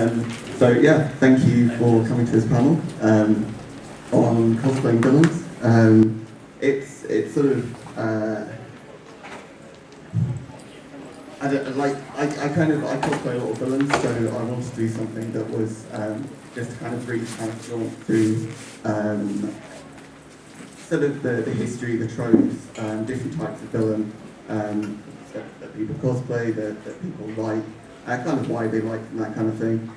So yeah, thank you for coming to this panel on cosplaying villains. It's sort of I cosplay a lot of villains, so I wanted to do something that was just kind of brief, kind of jaunt through sort of the history, the tropes, different types of villain that people cosplay, that people like, kind of why they like them, that kind of thing.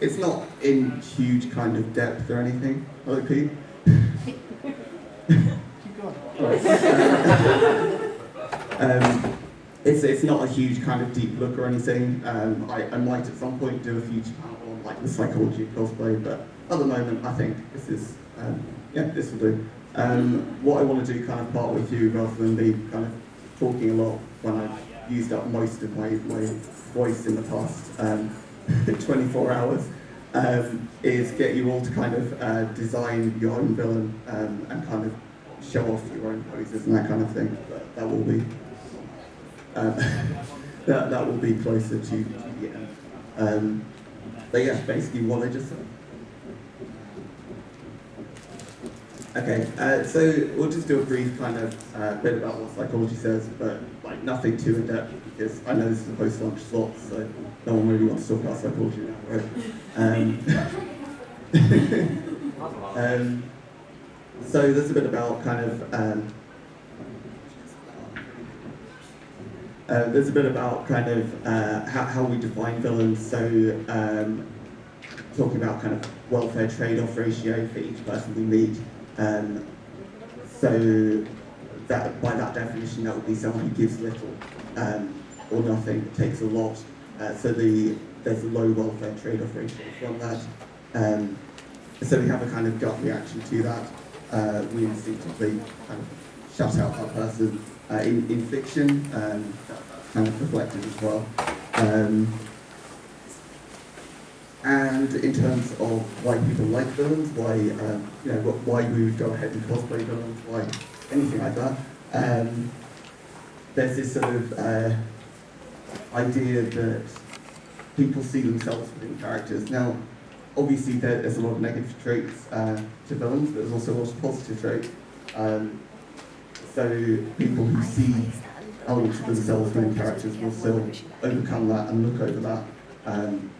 It's not in huge kind of depth or anything. Hello, Pete. It's not a huge kind of deep look or anything. I might at some point do a future panel on like the psychology of cosplay, but at the moment I think this is this will do. What I want to do kind of part with you, rather than be kind of talking a lot when I've used up most of my voice in the past 24 hours, is get you all to kind of design your own villain and kind of show off your own poses and that kind of thing. But that will be that will be closer to the end. But yeah, basically what I just said. Okay, so we'll just do a brief kind of bit about what psychology says, but like nothing too in depth, because I know this is a post-lunch slot, so no one really wants to talk about psychology now, right? So there's a bit about kind of how we define villains. So talking about kind of welfare trade-off ratio for each person we meet. So that by that definition, that would be someone who gives little or nothing, takes a lot. So there's a low welfare trade-off ratio from that. So we have a kind of gut reaction to that. We instinctively kind of shut out that person. In fiction, that's kind of reflected as well. And in terms of why people like villains, why why we would go ahead and cosplay villains, why anything like that, there's this sort of idea that people see themselves within characters. Now, obviously there's a lot of negative traits to villains, but there's also a lot of positive traits. So people who see elements of themselves within characters will still overcome that and look over that and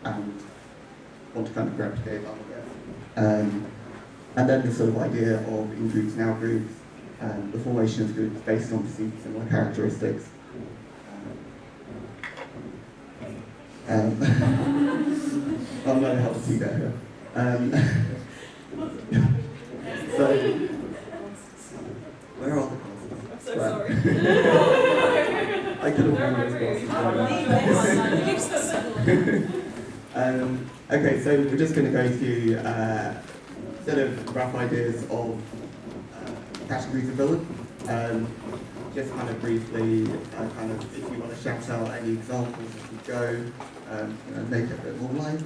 want to kind of replicate that, I guess. And then this sort of idea of in-groups and out-groups, the formation of groups based on perceived similar characteristics. I'm going to help you there here. So, where are the glasses? I'm so sorry. I could have worn those glasses. Okay, so we're just going to go through sort of rough ideas of categories of villain. Just kind of briefly, kind of if you want to shout out any examples as we go, make it a bit more live.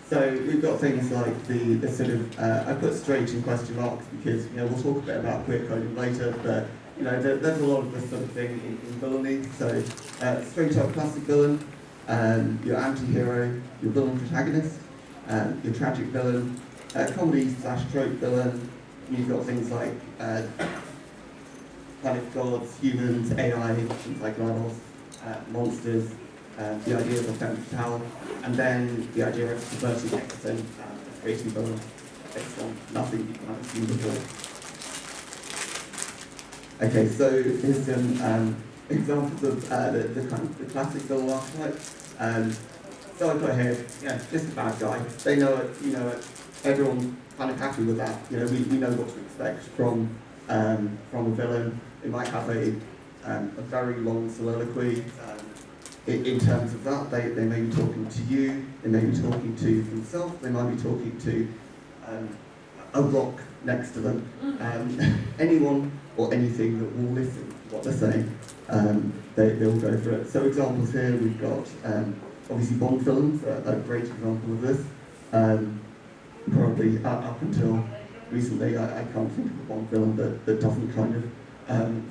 So we've got things like the sort of I put straight in question marks because we'll talk a bit about queer coding later, but there's a lot of this sort of thing in villainy. So straight up classic villain, your anti-hero, your villain protagonist, your tragic villain, comedy/trope villain. You've got things like planet gods, humans, AI, things like globals, monsters, the idea of a femme fatale, and then the idea of subverting everything, creating villains based on nothing you kind of seen before. Okay, so here's some examples of the kind of the classic villain archetype. So I put here, just a bad guy. They know it, you know it. Everyone's kind of happy with that. We know what to expect from a villain. They might have a very long soliloquy. In terms of that, they may be talking to you. They may be talking to themselves. They might be talking to a rock next to them. Anyone or anything that will listen to what they're saying, they'll go for it. So examples here, we've got obviously Bond villains, a great example of this. Probably up until recently, I can't think of a Bond villain that doesn't kind of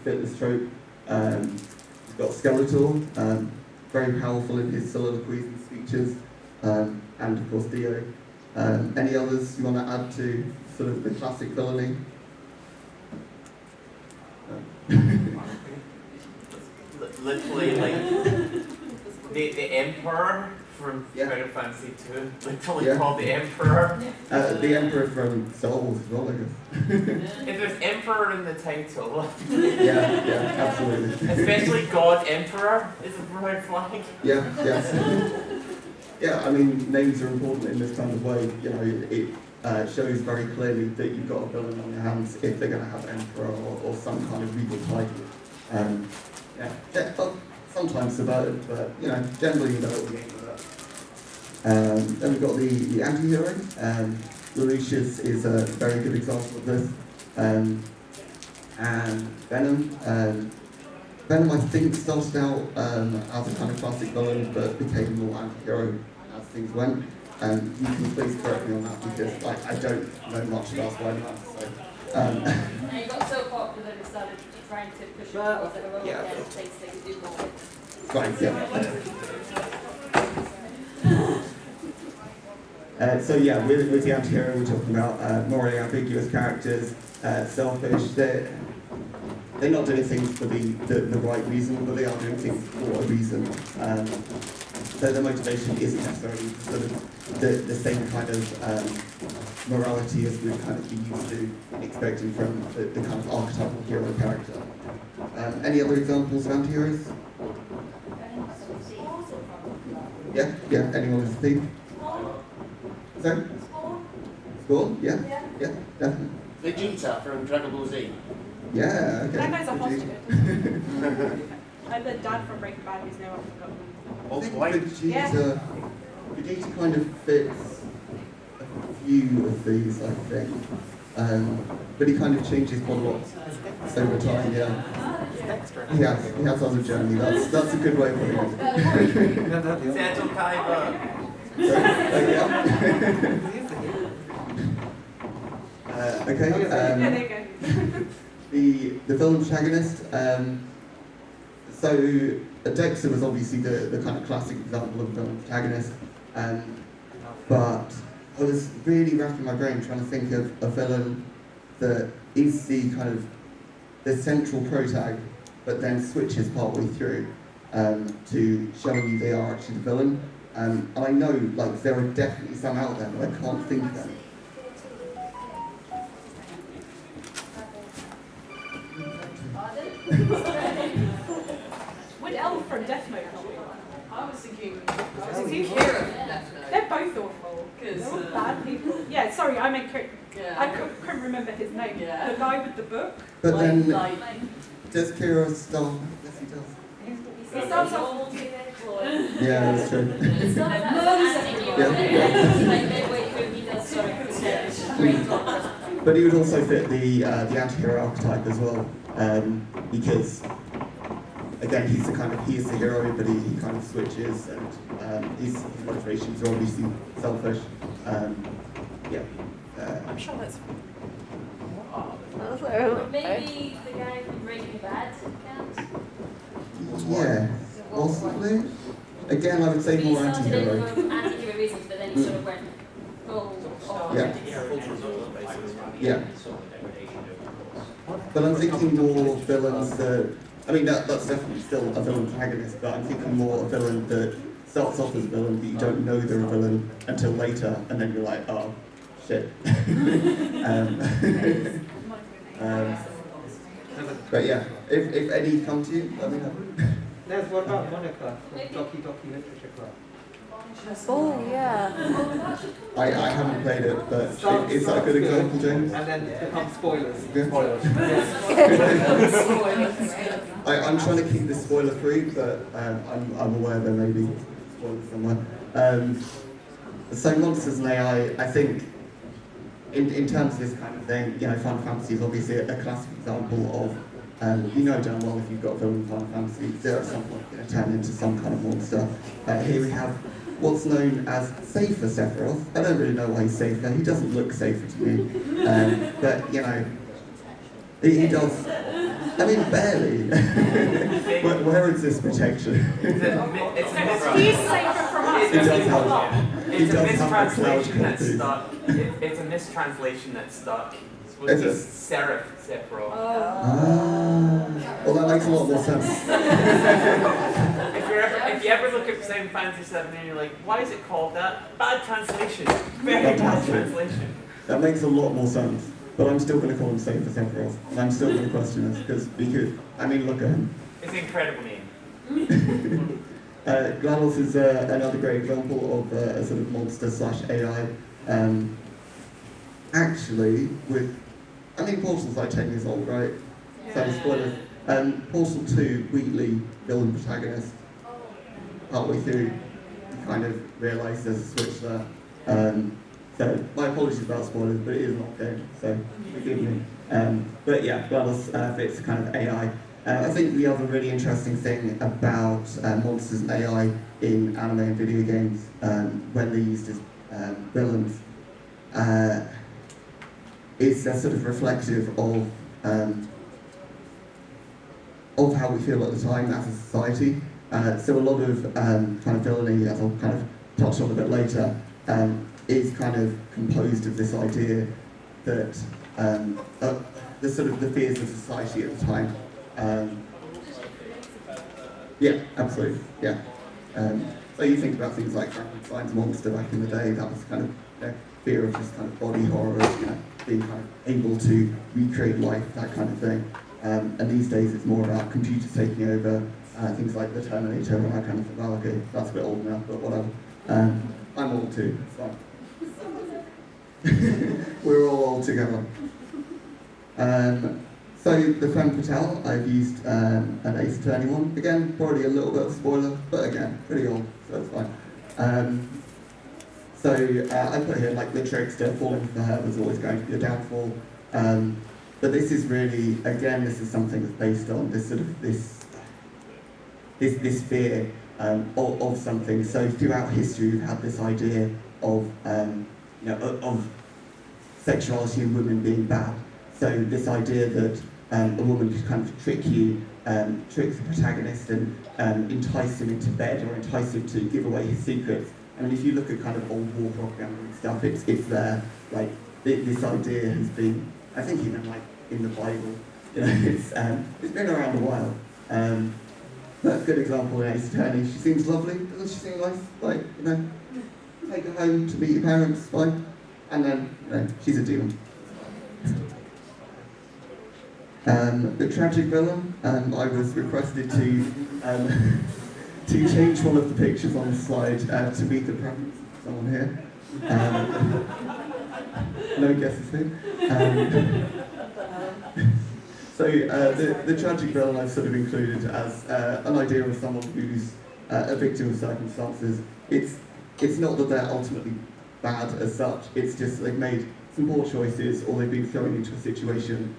fit this trope. We've got Skeletor, very powerful in his soliloquies and speeches. creatures, and of course Dio. Any others you want to add to sort of the classic villainy? Literally, like the Emperor from Final Fantasy II. Literally called the Emperor. The Emperor from Star Wars as well, I guess. If there's Emperor in the title. Yeah, absolutely. Especially God Emperor is a red flag. Yeah. Yeah, I mean, names are important in this kind of way. You know, it shows very clearly that you've got a villain on your hands if they're going to have Emperor or some kind of regal title. Sometimes about it, but you know, generally you know what we're getting with that. Then we've got the anti-hero. Lucius is a very good example of this. And Venom. Venom, I think, started out as a kind of classic villain, but became more anti-hero as things went. You can please correct me on that because I don't know much about Spider-Man. So, and he got so popular that they started trying to push it towards their own things they could do more with. Right, so yeah, with the anti-hero we're talking about morally ambiguous characters, selfish. They're not doing things for the right reason, but they are doing things for a reason. So the motivation isn't necessarily sort of the same kind of morality as we've kind of been used to expecting from the kind of archetypal hero character. Any other examples of anti-heroes? Yeah, anyone with a theme? Sorry? Spawn? Yeah, definitely. Vegeta from Dragon Ball Z. Yeah, okay. That guy's a host. And the dad from Breaking Bad, whose name I've forgotten. I think Vegeta kind of fits a few of these, I think. But he kind of changes quite a lot over time, yeah. He has other journey, that's a good way of putting it. Santo Kaiba. Okay, there you go. the film protagonist, so Dexter was obviously the kind of classic example of a villain protagonist, but I was really racking my brain trying to think of a villain that is the kind of the central protag, but then switches partway through to showing you they are actually the villain. And I know like there are definitely some out there, but I can't think of them. Would Elf from Death Note not be one? I was thinking, They're both awful. They're all bad people. Yeah, sorry, I meant I couldn't remember his name. Yeah. The guy with the book. But then, does Kira start? Yes, he does. He starts off. Yeah, that's true. It's not that like midway through he does sort of great. But he would also fit the anti-hero archetype as well, because again he is the hero, but he kind of switches, and his motivations are obviously selfish. I'm sure that's. Maybe the guy from Breaking Bad counts? Yeah, possibly. Again, I would say more anti-hero. He started it for anti-hero reasons, but then he sort of went full on. Yeah. But I'm thinking more villains that, I mean that's definitely still a villain protagonist, but I'm thinking more a villain that starts off as a villain, but you don't know they're a villain until later, and then you're like, oh, shit. But yeah, if any come to you, let me know. There's what about Monica from Doki Doki Literature Club? Oh, yeah. I haven't played it, but is that a good example, James? And then become spoilers. Good. I'm trying to keep this spoiler free, but I'm aware there may be spoilers somewhere. So Monsters and AI, I think, in terms of this kind of thing, you know, Final Fantasy is obviously a classic example of, you know damn well if you've got a villain in Final Fantasy, they're at some point going to turn into some kind of monster. Here we have what's known as Safer Sephiroth. I don't really know why he's safer. He doesn't look safer to me. But, you know, he does. I mean, barely. Where is this protection? He's safer from us. It does have. It's It a does have the cloud mistranslation that's qualities. stuck. It's a mistranslation that's stuck. It's supposed Is to be it? serif, Sephiroth. Ah. Well, that makes a lot more sense. If you ever look at Final Fantasy 7 and you're like, why is it called that? Bad translation. Very bad Fantastic. translation. That makes a lot more sense. But I'm still going to call him Safe for Sephiroth. And I'm still going to question this because, I mean, look at him. It's an incredible name. GLaDOS is another great example of a sort of monster/AI. Actually, I mean, Portal's like 10 years old, right? So, spoilers. Portal 2, Wheatley, villain protagonist. Partway through, you kind of realise there's a switch there. So, my apologies about spoilers, but it is not game, so forgive me. But yeah, GLaDOS fits kind of AI. I think the other really interesting thing about monsters and AI in anime and video games, when they're used as villains, is they're sort of reflective of how we feel at the time as a society. So a lot of kind of villainy, as I'll kind of touch on a bit later, is kind of composed of this idea that the sort of the fears of society at the time. Yeah, absolutely. Yeah. So you think about things like Frankenstein's monster back in the day. That was kind of fear of just kind of body horror, being kind of able to recreate life, that kind of thing. And these days it's more about computers taking over, things like the Terminator and that kind of thing. Well, okay, that's a bit old now, but whatever. I'm old too. It's fine. We're all old together. So the femme fatale, I've used an Ace Attorney one. Again, probably a little bit of a spoiler, but again, pretty old, so it's fine. So I put here like the trickster, falling for her was always going to be a downfall. But this is really, again, this is something that's based on this sort of this fear of something. So throughout history, we've had this idea of of sexuality in women being bad. So this idea that a woman could kind of trick you, trick the protagonist and entice him into bed or entice him to give away his secrets. I mean, if you look at kind of old war propaganda and stuff, it's there. Like this idea has been, I think even like in the Bible, it's been around a while. But a good example in Ace Attorney, she seems lovely, doesn't she seem nice? Like, take her home to meet your parents, fine. And then, she's a demon. The tragic villain, I was requested to change one of the pictures on the slide to meet the preference of someone here. No guesses who. So the tragic villain I've sort of included as an idea of someone who's a victim of circumstances. It's not that they're ultimately bad as such, it's just they've made some poor choices or they've been thrown into a situation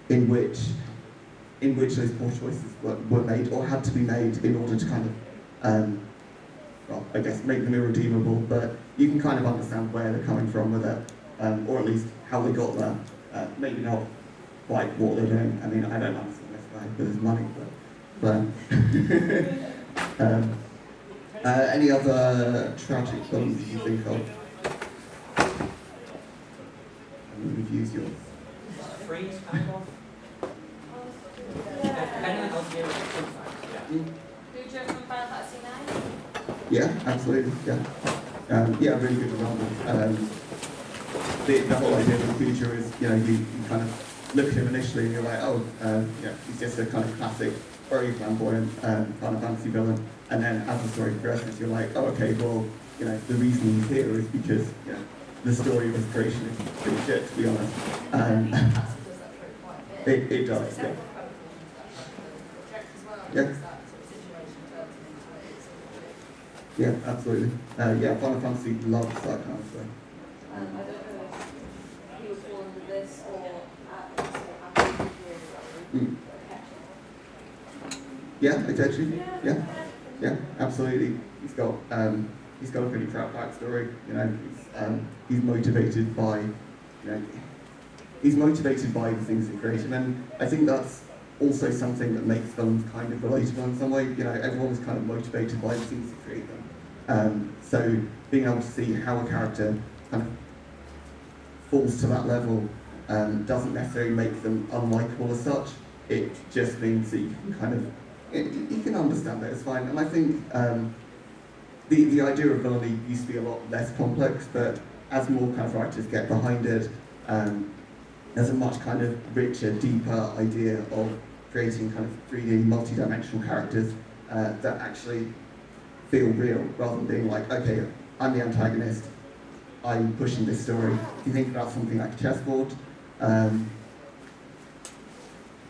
in which those poor choices were made or had to be made in order to kind of, well, I guess make them irredeemable, but you can kind of understand where they're coming from with it, or at least how they got there. Maybe not quite what they're doing. I mean, I don't understand this guy because it's money, but any other tragic films you think of? I mean, we've used yours. Freeze, kind of. Anyone else here? Do you from Final Fantasy 9? Yeah, absolutely. Yeah, really good example. The whole idea of the future is, you kind of look at him initially and you're like, oh, he's just a kind of classic, very flamboyant Final Fantasy villain. And then as the story progresses, you're like, oh, okay, well, the reason he's here is because, the story of his creation is pretty shit, to be honest. It does, yeah. Yeah. Yeah, absolutely. Final Fantasy loves that kind of thing. I don't know if he would fall under this or after Yeah, exactly. Yeah, absolutely. He's got a pretty crap backstory. He's motivated by, he's motivated by the things that create him, and I think that's also something that makes films kind of relatable in some way. Everyone is kind of motivated by the things that create them. So being able to see how a character kind of falls to that level doesn't necessarily make them unlikable as such. It just means that you can kind of, you can understand it, it's fine. And I think the idea of villainy used to be a lot less complex, but as more kind of writers get behind it, there's a much kind of richer, deeper idea of creating kind of 3D multi-dimensional characters that actually feel real, rather than being like, okay, I'm the antagonist, I'm pushing this story. If you think about something like a chessboard,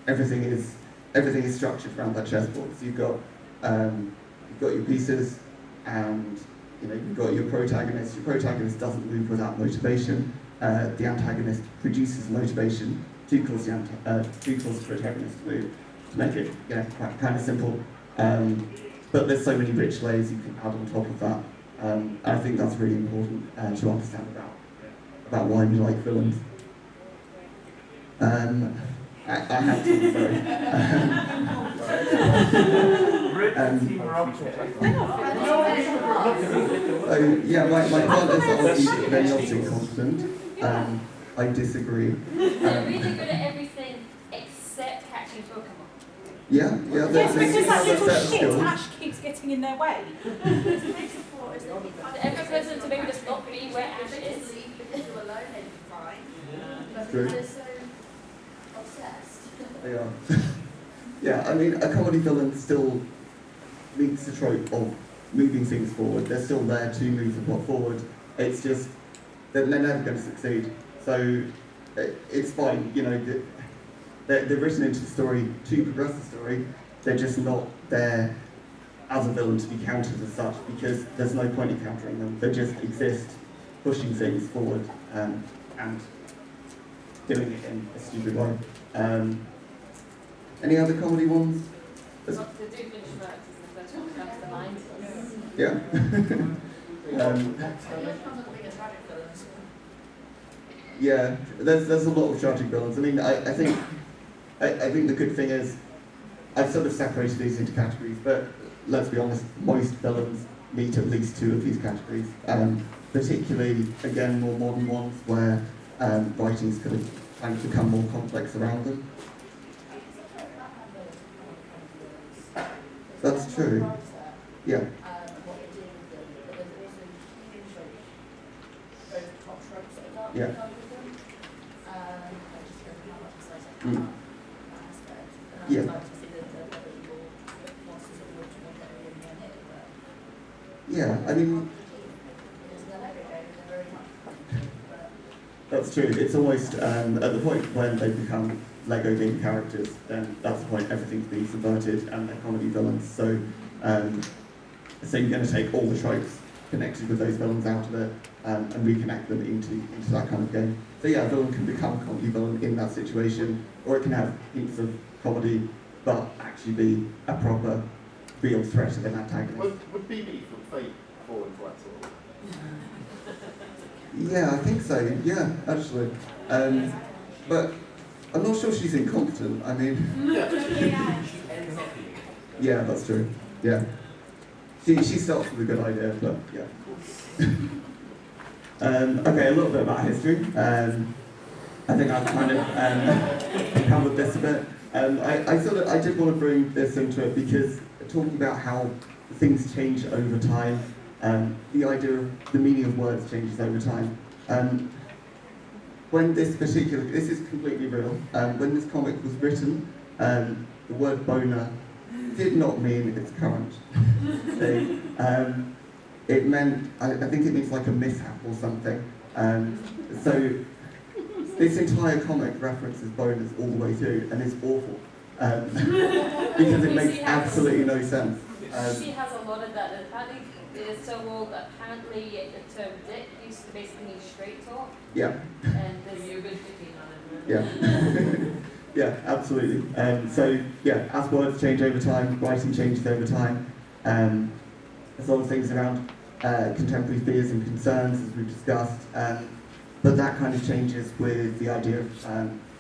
everything is structured around that chessboard. So you've got your pieces, and you've got your protagonist. Your protagonist doesn't move without motivation. The antagonist produces motivation to cause the protagonist to move, to make it quite kind of simple. But there's so many rich layers you can add on top of that. And I think that's really important to understand about why we like villains. I have to, sorry. Yeah, my partners are very often confident. I disagree. They're really good at everything except catching Pokemon. Yeah. Yes, because that little shit skills. Ash keeps getting in their way. Every person to maybe just not be where Ash is. True. They're so obsessed. They are. Yeah, I mean, a comedy villain still meets the trope of moving things forward. They're still there to move the plot forward. It's just they're never going to succeed. So it's fine. They're written into the story to progress the story. They're just not there as a villain to be countered as such, because there's no point in countering them. They just exist, pushing things forward and doing it in a stupid way. Any other comedy ones? The Doofenshmirtz is the first one that comes to mind. Yeah. Yeah, there's a lot of tragic villains. I mean, I think the good thing is I've sort of separated these into categories, but let's be honest, most villains meet at least two of these categories. Particularly, again, more modern ones where writings could have kind of become more complex around them. That's true. Yeah. Yeah. Mm. Yeah. Yeah, I mean, that's true. It's almost at the point when they become Lego game characters, then that's the point everything's being subverted and they're comedy villains. So you're going to take all the tropes connected with those villains out of it and reconnect them into that kind of game. So yeah, a villain can become a comedy villain in that situation, or it can have hints of comedy, but actually be a proper, real threat of an antagonist. Would BB from Fate fall into that sort of? Yeah, I think so. Yeah, actually. But I'm not sure she's incompetent. I mean, yeah, that's true. Yeah, she starts with a good idea, but yeah. Okay, a little bit about history. I think I've kind of covered this a bit. I did want to bring this into it because talking about how things change over time, the idea of the meaning of words changes over time. When this is completely real, when this comic was written, the word boner did not mean its current thing. It meant, I think it means like a mishap or something. So this entire comic references boners all the way through, and it's awful. Because it makes absolutely no sense. She has a lot of that. Apparently, it is so old that apparently the term dick used to basically mean straight talk. Yeah. And there's a good dicking on it. Yeah. Yeah, absolutely. So yeah, as words change over time, writing changes over time. There's a lot of things around contemporary fears and concerns, as we've discussed. But that kind of changes with the idea of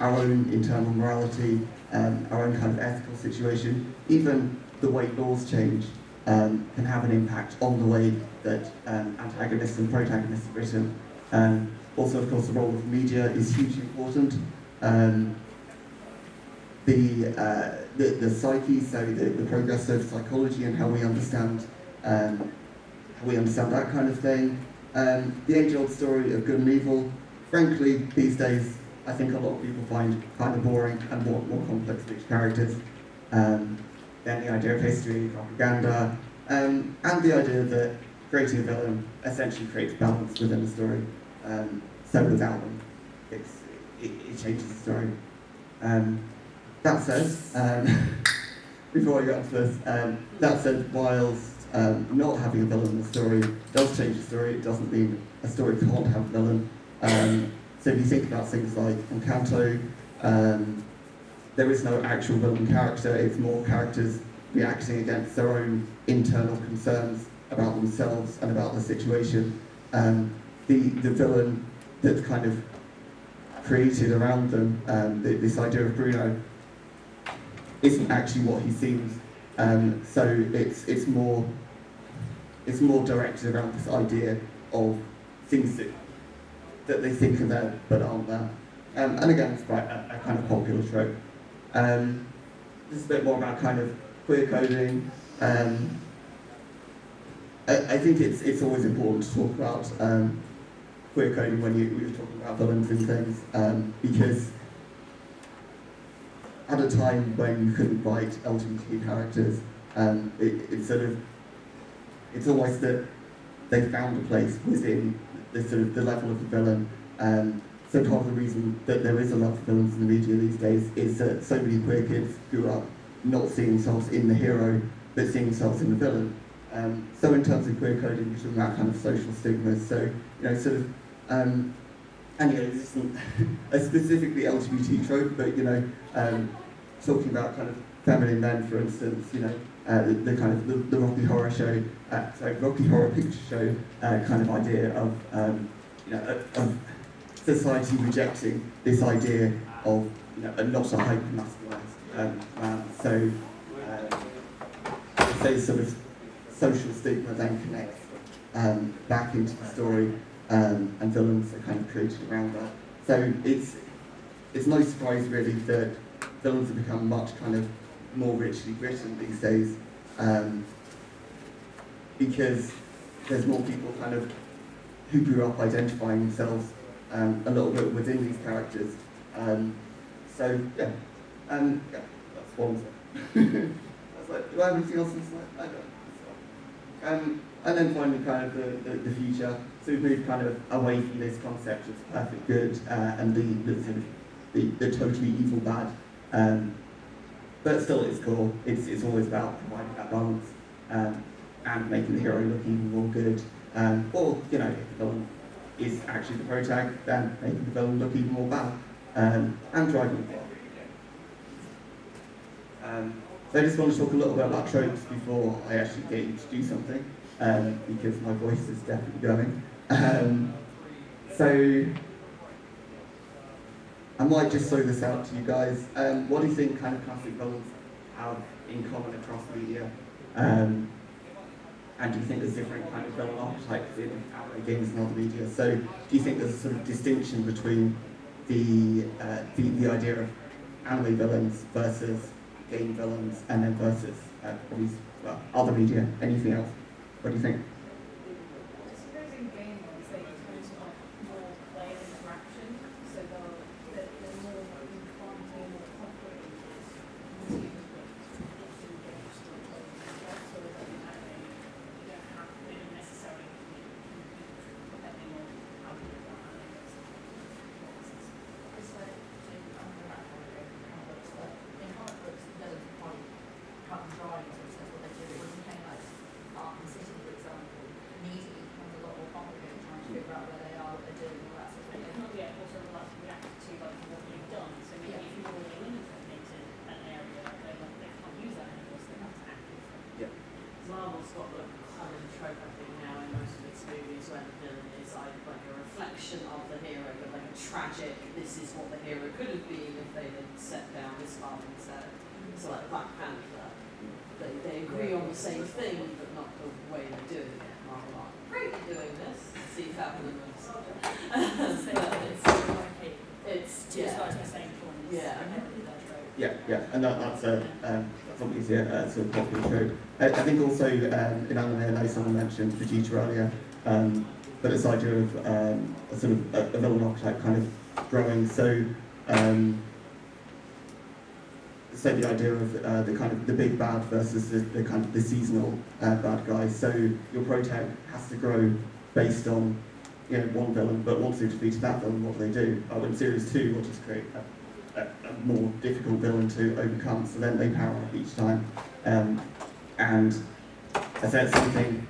our own internal morality, our own kind of ethical situation. Even the way laws change can have an impact on the way that antagonists and protagonists are written. Also, of course, the role of media is hugely important. The psyche, so the progress of psychology and how we understand that kind of thing. The age-old story of good and evil, frankly, these days, I think a lot of people find kind of boring and more complex rich characters. Then the idea of history, propaganda, and the idea that creating a villain essentially creates balance within the story. So without them, it changes the story. That said, before I get onto this, that said, whilst not having a villain in the story does change the story, it doesn't mean a story can't have a villain. So if you think about things like Encanto, there is no actual villain character, it's more characters reacting against their own internal concerns about themselves and about the situation. The villain that's kind of created around them, this idea of Bruno, isn't actually what he seems. So it's more directed around this idea of things that they think are there but aren't there. And again, it's quite a kind of popular trope. This is a bit more about kind of queer coding. I think it's always important to talk about queer coding when you're talking about villains and things, because at a time when you couldn't write LGBT characters, it's almost that they found a place within the level of the villain. So part of the reason that there is a lot of villains in the media these days is that so many queer kids grew up not seeing themselves in the hero, but seeing themselves in the villain. So in terms of queer coding, you're talking about kind of social stigmas. So, this isn't a specifically LGBT trope, but, talking about kind of feminine men, for instance, the kind of the Rocky Horror show, Rocky Horror Picture Show kind of idea of, of society rejecting this idea of, not a hyper-masculinized man. So, those sort of social stigma then connects back into the story, and villains are kind of created around that. So it's no surprise really that villains have become much kind of more richly written these days, because there's more people kind of who grew up identifying themselves a little bit within these characters. So yeah, that's one thing. I was like, do I have anything else in this slide? I don't. And then finally, kind of the future. So we've moved kind of away from this concept of perfect good and the totally evil bad. But still, at its core, it's always about providing that balance and making the hero look even more good. Or if the villain is actually the protag, then making the villain look even more bad and driving the plot. So I just want to talk a little bit about tropes before I actually get you to do something, because my voice is definitely going. So I might just throw this out to you guys. What do you think kind of classic villains have in common across media? And do you think there's different kind of villain archetypes in anime games and other media? So do you think there's a sort of distinction between the idea of anime villains versus game villains, and then versus other media? Anything else? What do you think? I suppose in game ones they tend to like more player interaction, so they're more inclined to be more confident in Marvel's got the common trope, I think, now in most of its movies where the villain is like a reflection of the hero, but like a tragic, this is what the hero could have been if they had set down this path instead. So like Black Panther, they agree on the same thing, but not the way they're doing it. Monologue. Great, you're doing this. See if happening with it's Two sides of the same coin. Yeah. Yeah, and that's obviously a sort of popular trope. I think also in anime, I know someone mentioned Vegeta earlier, but this idea of a sort of a villain archetype kind of growing. So the idea of the kind of the big bad versus the kind of the seasonal bad guy. So your protag has to grow based on one villain, but once they've defeated that villain, what do they do? In Series 2, we'll just create a more difficult villain to overcome, so then they power up each time. And I say it's something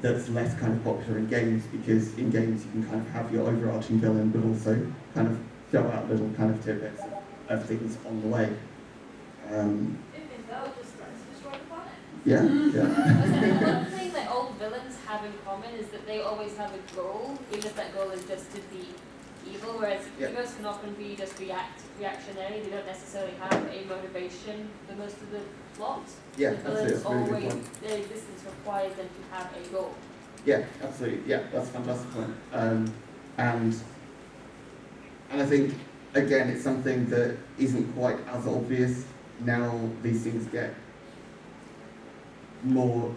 that's less kind of popular in games, because in games you can kind of have your overarching villain, but also kind of show out little kind of tidbits of things on the way. Yeah. One thing that all villains have in common is that they always have a goal, even if that goal is just to be evil, whereas heroes can often be just reactionary. They don't necessarily have a motivation for most of the plot. Yeah, The villains absolutely. always, their existence requires them to have a goal. Yeah, absolutely. Yeah, that's a fantastic point. And I think, again, it's something that isn't quite as obvious. Now these things get more,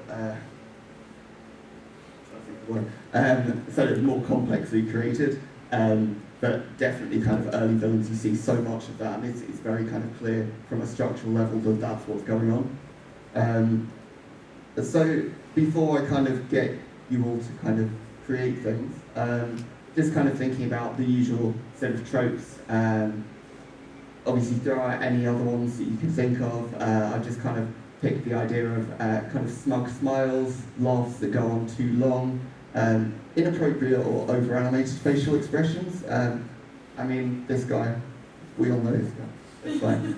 more complexly created, but definitely kind of early villains, you see so much of that, and it's very kind of clear from a structural level that that's what's going on. So before I kind of get you all to kind of create things, just kind of thinking about the usual set of tropes. Obviously, if there are any other ones that you can think of, I've just kind of picked the idea of kind of smug smiles, laughs that go on too long, inappropriate or over-animated facial expressions. I mean, this guy, we all know this guy, it's fine.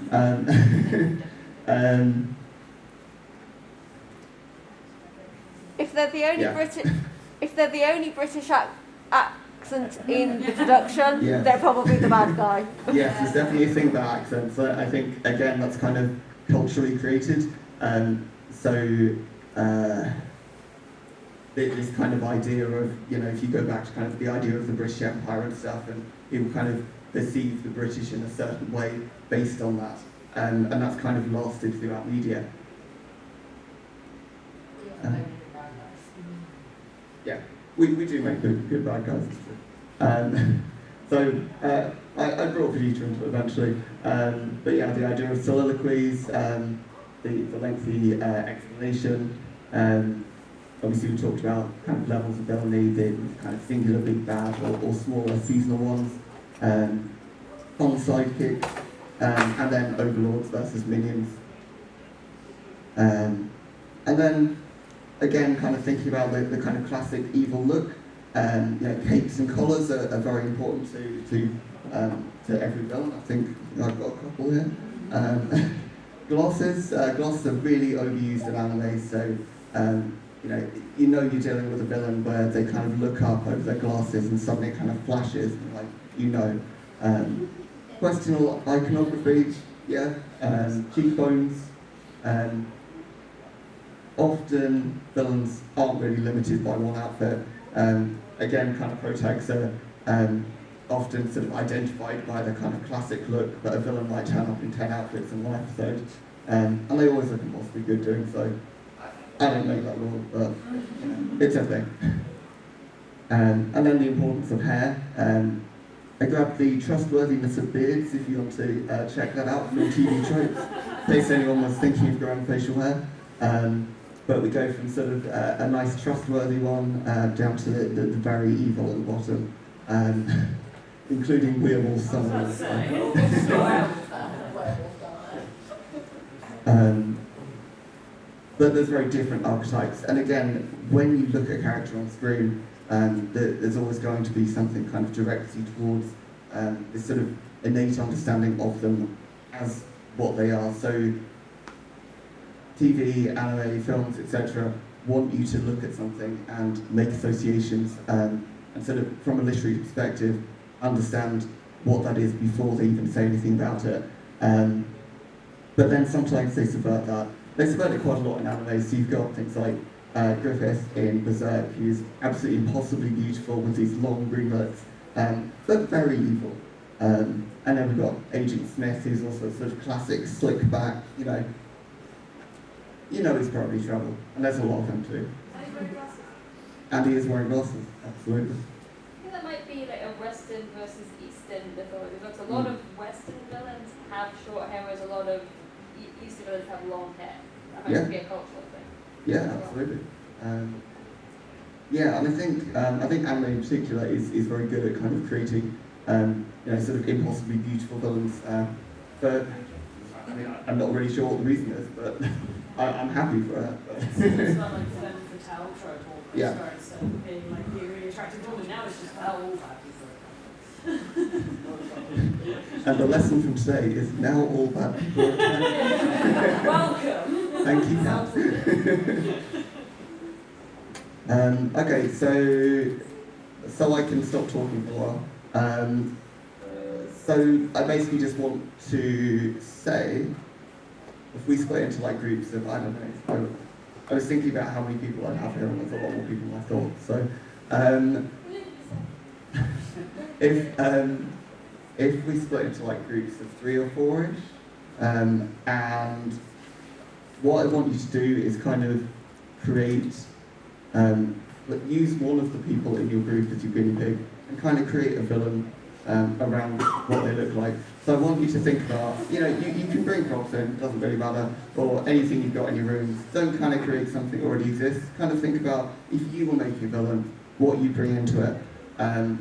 If they're the only Yeah. British accent in the production, Yeah. they're probably the bad guy. Yes, there's definitely a thing about accents. I think, again, that's kind of culturally created. This kind of idea of, if you go back to kind of the idea of the British Empire and stuff, and people kind of perceive the British in a certain way based on that. And that's kind of lasted throughout media. Yeah, we do make good bad guys. I brought Vegeta into it eventually. But yeah, the idea of soliloquies, the lengthy explanation. Obviously, we talked about kind of levels of villainy, the kind of singular big bad or smaller seasonal ones, on sidekicks, and then overlords versus minions. And then, again, kind of thinking about the kind of classic evil look. Capes and collars are very important to every villain. I think I've got a couple here. Glasses are really overused in anime, so you're dealing with a villain where they kind of look up over their glasses and suddenly it kind of flashes, questionable iconography, cheekbones. Often villains aren't really limited by one outfit. Again, kind of protags are often sort of identified by the kind of classic look, but a villain might turn up in 10 outfits in one episode, and they always look impossibly good doing so. I don't make that rule, but it's a thing. And then the importance of hair. I grabbed the trustworthiness of beards if you want to check that out from TV tropes, in case anyone was thinking of growing facial hair. But we go from sort of a nice trustworthy one down to the very evil at the bottom, including werewolves somewhere. But there's very different archetypes, and again, when you look at a character on screen, there's always going to be something kind of directs you towards this sort of innate understanding of them as what they are. So TV, anime, films, etc. want you to look at something and make associations and sort of, from a literary perspective, understand what that is before they even say anything about it. But then sometimes they subvert that. they spread it quite a lot in anime, so you've got things like Griffith in Berserk, who's absolutely impossibly beautiful with these long ringlets, but very evil. And then we've got Agent Smith, who's also sort of classic, slick back, you know he's probably trouble, and there's a lot of them too. Are you wearing glasses? And he is wearing glasses, absolutely. I think that might be like a Western versus Eastern mythology. Because a lot of Western villains have short hair, whereas a lot of Eastern villains have long hair. That might be a cultural thing. Yeah, absolutely. Yeah, and I think anime in particular is very good at kind of creating, sort of impossibly beautiful villains. I'm not really sure what the reason is, but I'm happy for her. It's not like femme fatale trope almost, Yeah. where it's being like the really attractive woman. Now it's just all bad people. And the lesson from today is now all bad people are attractive. Welcome. Thank you, Kat. Okay, so I can stop talking for a while. So I basically just want to say, if we split into like groups of, I don't know, I was thinking about how many people I'd have here, and there's a lot more people than I thought. So if we split into like groups of 3 or 4-ish, and what I want you to do is kind of create, use one of the people in your group as your guinea pig, and kind of create a villain around what they look like. So I want you to think about, you can bring props in, doesn't really matter, or anything you've got in your rooms. Don't kind of create something that already exists. Kind of think about, if you were making a villain, what you bring into it, and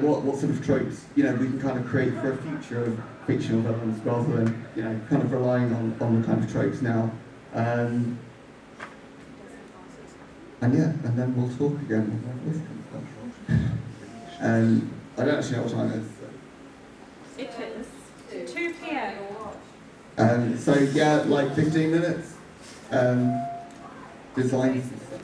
what sort of tropes, we can kind of create for a future of fictional villains, rather than, kind of relying on the kind of tropes now. And then we'll talk again when my voice comes back. I don't actually know what time it is. It is 2 p.m. So yeah, like 15 minutes. Designs and stuff.